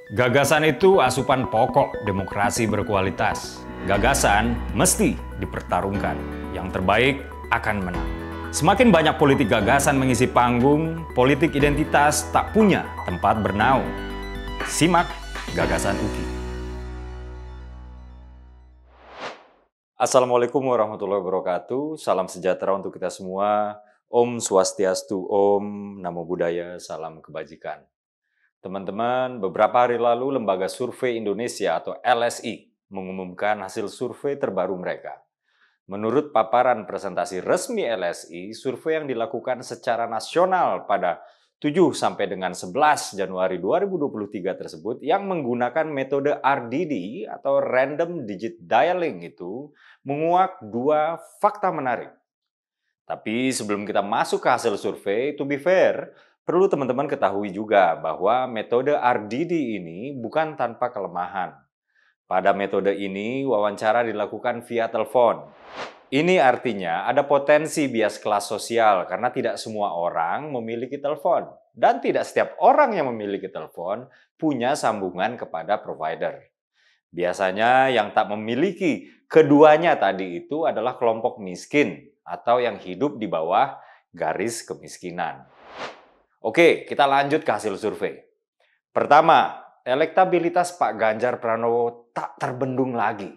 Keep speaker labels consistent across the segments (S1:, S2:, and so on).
S1: Gagasan itu asupan pokok demokrasi berkualitas. Gagasan mesti dipertarungkan. Yang terbaik akan menang. Semakin banyak politik gagasan mengisi panggung, politik identitas tak punya tempat bernaung. Simak Gagasan UKI. Assalamualaikum warahmatullahi wabarakatuh. Salam sejahtera untuk kita semua. Om Swastiastu, Om Namo Buddhaya, salam kebajikan. Teman-teman, beberapa hari lalu Lembaga Survei Indonesia atau LSI mengumumkan hasil survei terbaru mereka. Menurut paparan presentasi resmi LSI, survei yang dilakukan secara nasional pada 7 sampai dengan 11 Januari 2023 tersebut yang menggunakan metode RDD atau Random Digit Dialing itu menguak dua fakta menarik. Tapi sebelum kita masuk ke hasil survei, to be fair, perlu teman-teman ketahui juga bahwa metode RDD ini bukan tanpa kelemahan. Pada metode ini, wawancara dilakukan via telepon. Ini artinya ada potensi bias kelas sosial karena tidak semua orang memiliki telepon. Dan tidak setiap orang yang memiliki telepon punya sambungan kepada provider. Biasanya yang tak memiliki keduanya tadi itu adalah kelompok miskin atau yang hidup di bawah garis kemiskinan. Oke, kita lanjut ke hasil survei. Pertama, elektabilitas Pak Ganjar Pranowo tak terbendung lagi.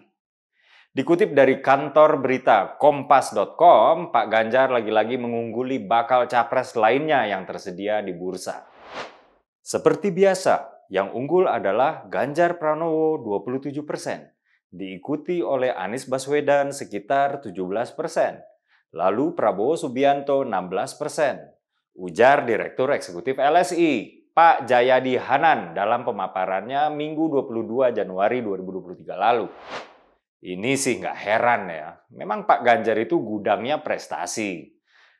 S1: Dikutip dari kantor berita kompas.com, Pak Ganjar lagi-lagi mengungguli bakal capres lainnya yang tersedia di bursa. Seperti biasa, yang unggul adalah Ganjar Pranowo 27%, diikuti oleh Anies Baswedan sekitar 17%, lalu Prabowo Subianto 16%. Ujar Direktur Eksekutif LSI, Pak Jayadi Hanan dalam pemaparannya Minggu 22 Januari 2023 lalu. Ini sih nggak heran ya, memang Pak Ganjar itu gudangnya prestasi.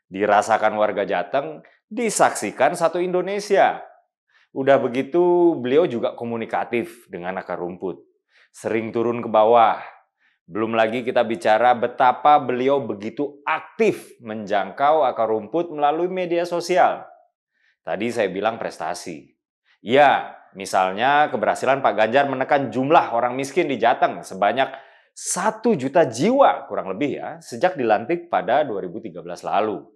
S1: Dirasakan warga Jateng, disaksikan satu Indonesia. Udah begitu, beliau juga komunikatif dengan akar rumput. Sering turun ke bawah. Belum lagi kita bicara betapa beliau begitu aktif menjangkau akar rumput melalui media sosial. Tadi saya bilang prestasi. Ya, misalnya keberhasilan Pak Ganjar menekan jumlah orang miskin di Jateng sebanyak 1 juta jiwa kurang lebih ya, sejak dilantik pada 2013 lalu.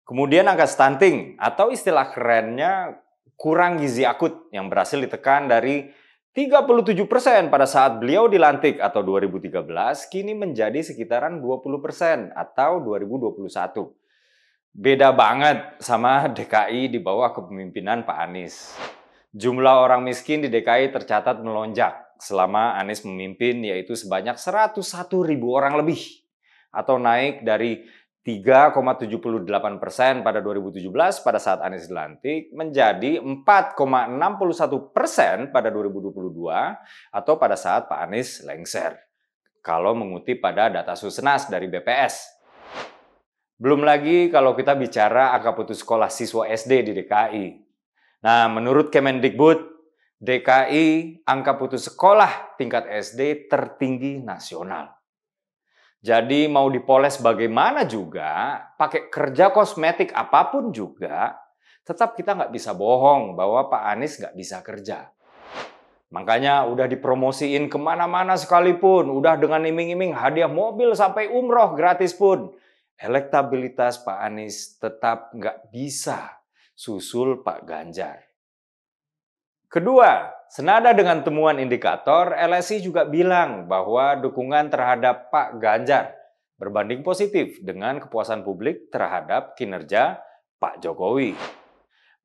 S1: Kemudian angka stunting atau istilah kerennya kurang gizi akut yang berhasil ditekan dari 37% pada saat beliau dilantik atau 2013, kini menjadi sekitaran 20% atau 2021. Beda banget sama DKI di bawah kepemimpinan Pak Anies. Jumlah orang miskin di DKI tercatat melonjak selama Anies memimpin, yaitu sebanyak 101.000 orang lebih. Atau naik dari 3,78% pada 2017 pada saat Anies dilantik menjadi 4,61% pada 2022 atau pada saat Pak Anies lengser. Kalau mengutip pada data Susenas dari BPS. Belum lagi kalau kita bicara angka putus sekolah siswa SD di DKI. Nah, menurut Kemendikbud, DKI angka putus sekolah tingkat SD tertinggi nasional. Jadi mau dipoles bagaimana juga, pakai kerja kosmetik apapun juga, tetap kita nggak bisa bohong bahwa Pak Anies nggak bisa kerja. Makanya udah dipromosiin kemana-mana sekalipun, udah dengan iming-iming hadiah mobil sampai umroh gratis pun. Elektabilitas Pak Anies tetap nggak bisa susul Pak Ganjar. Kedua, senada dengan temuan indikator, LSI juga bilang bahwa dukungan terhadap Pak Ganjar berbanding positif dengan kepuasan publik terhadap kinerja Pak Jokowi.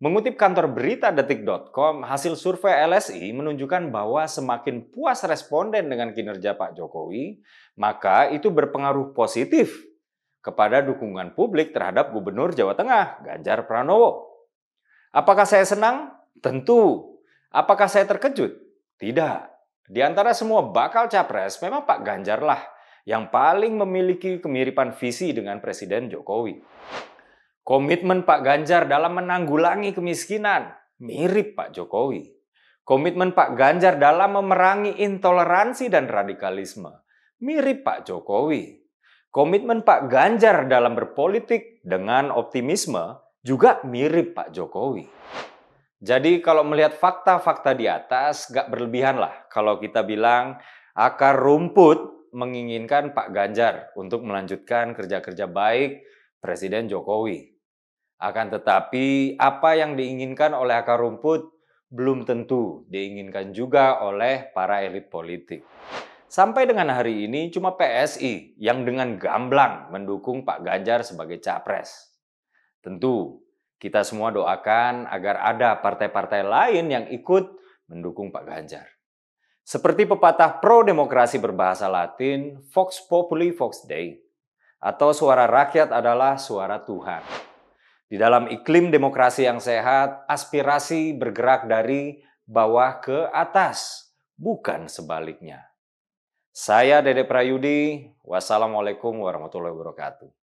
S1: Mengutip kantor berita detik.com, hasil survei LSI menunjukkan bahwa semakin puas responden dengan kinerja Pak Jokowi, maka itu berpengaruh positif kepada dukungan publik terhadap Gubernur Jawa Tengah, Ganjar Pranowo. Apakah saya senang? Tentu. Apakah saya terkejut? Tidak. Di antara semua bakal capres, memang Pak Ganjar lah yang paling memiliki kemiripan visi dengan Presiden Jokowi. Komitmen Pak Ganjar dalam menanggulangi kemiskinan mirip Pak Jokowi. Komitmen Pak Ganjar dalam memerangi intoleransi dan radikalisme mirip Pak Jokowi. Komitmen Pak Ganjar dalam berpolitik dengan optimisme juga mirip Pak Jokowi. Jadi kalau melihat fakta-fakta di atas, gak berlebihan lah kalau kita bilang akar rumput menginginkan Pak Ganjar untuk melanjutkan kerja-kerja baik Presiden Jokowi. Akan tetapi apa yang diinginkan oleh akar rumput belum tentu diinginkan juga oleh para elit politik. Sampai dengan hari ini cuma PSI yang dengan gamblang mendukung Pak Ganjar sebagai capres. Tentu, kita semua doakan agar ada partai-partai lain yang ikut mendukung Pak Ganjar. Seperti pepatah pro-demokrasi berbahasa Latin, Vox Populi Vox Dei, atau suara rakyat adalah suara Tuhan. Di dalam iklim demokrasi yang sehat, aspirasi bergerak dari bawah ke atas, bukan sebaliknya. Saya Dede Prayudi, wassalamualaikum warahmatullahi wabarakatuh.